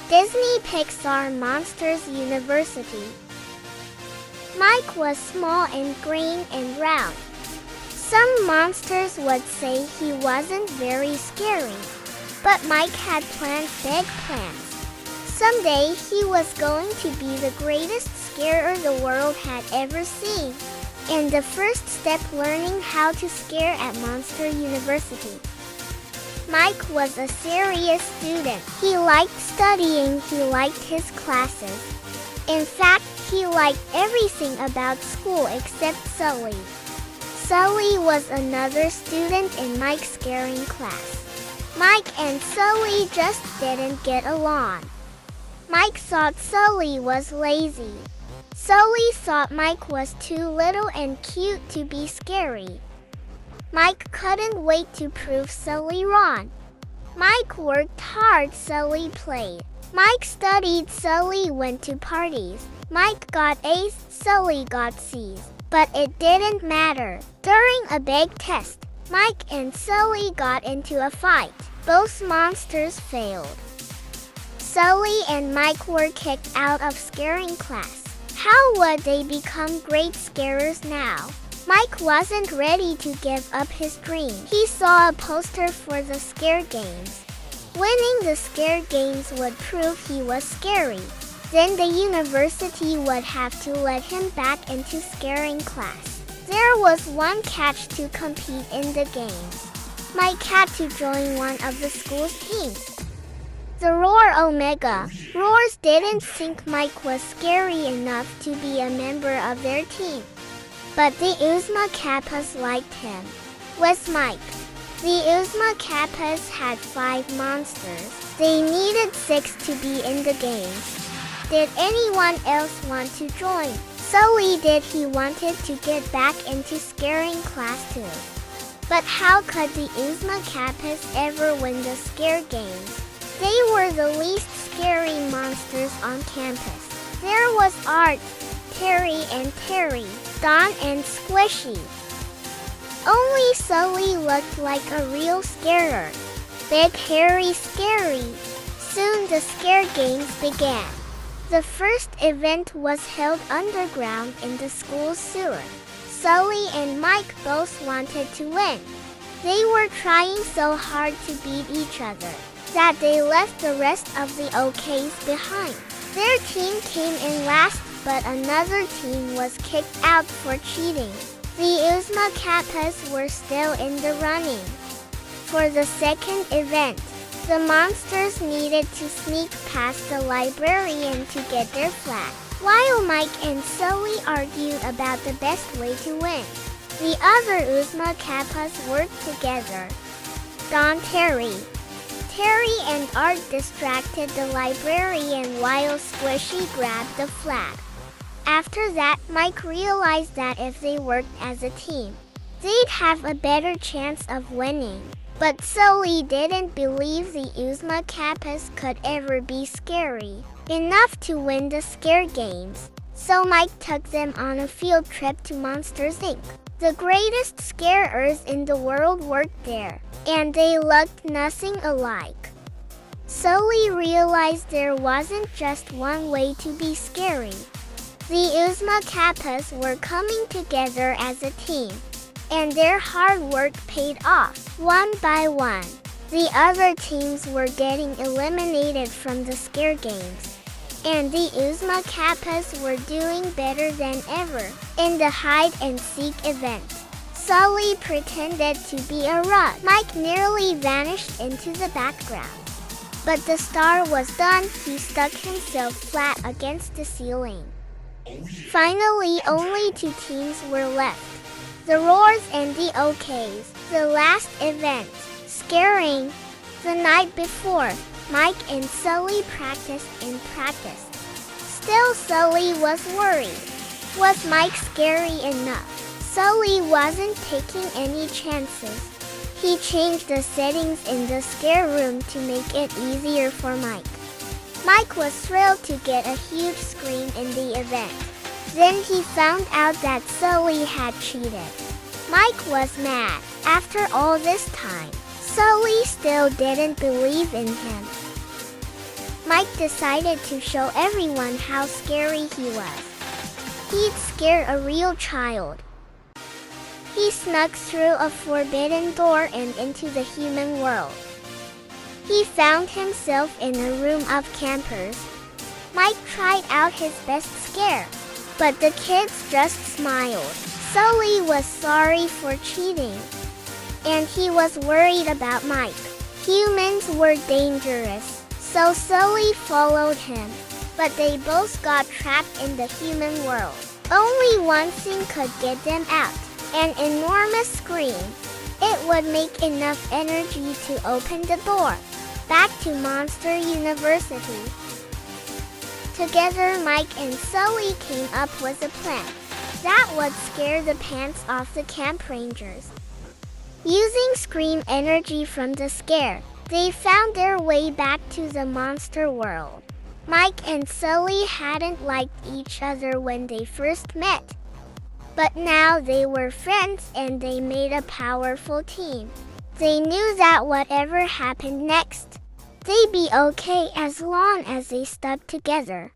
Disney Pixar Monsters University. Mike was small and green and round. Some monsters would say he wasn't very scary, but Mike had planned big plans. Someday he was going to be the greatest scarer the world had ever seen, and the first step learning how to scare at Monster University. Mike was a serious student. He liked studying, he liked his classes. In fact, he liked everything about school except Sulley. Sulley was another student in Mike's scaring class. Mike and Sulley just didn't get along. Mike thought Sulley was lazy. Sulley thought Mike was too little and cute to be scary. Mike couldn't wait to prove Sulley wrong. Mike worked hard, Sulley played. Mike studied, Sulley went to parties. Mike got A's, Sulley got C's. But it didn't matter. During a big test, Mike and Sulley got into a fight. Both monsters failed. Sulley and Mike were kicked out of scaring class. How would they become great scarers now? Mike wasn't ready to give up his dream. He saw a poster for the scare games. Winning the scare games would prove he was scary. Then the university would have to let him back into scaring class. There was one catch to compete in the games. Mike had to join one of the school's teams. The Roar Omega. Roars didn't think Mike was scary enough to be a member of their team. But the Uzma Kappas liked him. With Mike, the Uzma Kappas had 5 monsters. They needed 6 to be in the games. Did anyone else want to join? Sulley did. He wanted to get back into scaring class too. But how could the Uzma Kappas ever win the scare games? They were the least scary monsters on campus. There was Art, Terry and Terry, Don and Squishy. Only Sulley looked like a real scarer. Big, hairy, scary. Soon the scare games began. The first event was held underground in the school's sewer. Sulley and Mike both wanted to win. They were trying so hard to beat each other that they left the rest of the OKs behind. Their team came in last, but another team was kicked out for cheating. The Uzma Kappas were still in the running. For the second event, the monsters needed to sneak past the librarian to get their flag. While Mike and Sulley argued about the best way to win, the other Uzma Kappas worked together. Don, Terry and Art distracted the librarian while Squishy grabbed the flag. After that, Mike realized that if they worked as a team, they'd have a better chance of winning. But Sulley didn't believe the Uzma Kappas could ever be scary enough to win the scare games. So Mike took them on a field trip to Monsters Inc. The greatest scarers in the world worked there, and they looked nothing alike. Sulley realized there wasn't just one way to be scary. The Uzma Kappas were coming together as a team, and their hard work paid off. One by one, the other teams were getting eliminated from the scare games, and the Uzma Kappas were doing better than ever. In the hide-and-seek event, Sulley pretended to be a rug. Mike nearly vanished into the background. But the star was done. He stuck himself flat against the ceiling. Finally, only 2 teams were left. The Roars and the OKs. The last event, scaring. The night before, Mike and Sulley practiced and practiced. Still, Sulley was worried. Was Mike scary enough? Sulley wasn't taking any chances. He changed the settings in the scare room to make it easier for Mike. Mike was thrilled to get a huge screen in the event. Then he found out that Sulley had cheated. Mike was mad. After all this time, Sulley still didn't believe in him. Mike decided to show everyone how scary he was. He'd scare a real child. He snuck through a forbidden door and into the human world. He found himself in a room of campers. Mike tried out his best scare, but the kids just smiled. Sulley was sorry for cheating, and he was worried about Mike. Humans were dangerous, so Sulley followed him, but they both got trapped in the human world. Only one thing could get them out. An enormous scream. It would make enough energy to open the door back to Monster University. Together, Mike and Sulley came up with a plan that would scare the pants off the camp rangers. Using scream energy from the scare, they found their way back to the monster world. Mike and Sulley hadn't liked each other when they first met, but now they were friends and they made a powerful team. They knew that whatever happened next, they'd be okay as long as they stuck together.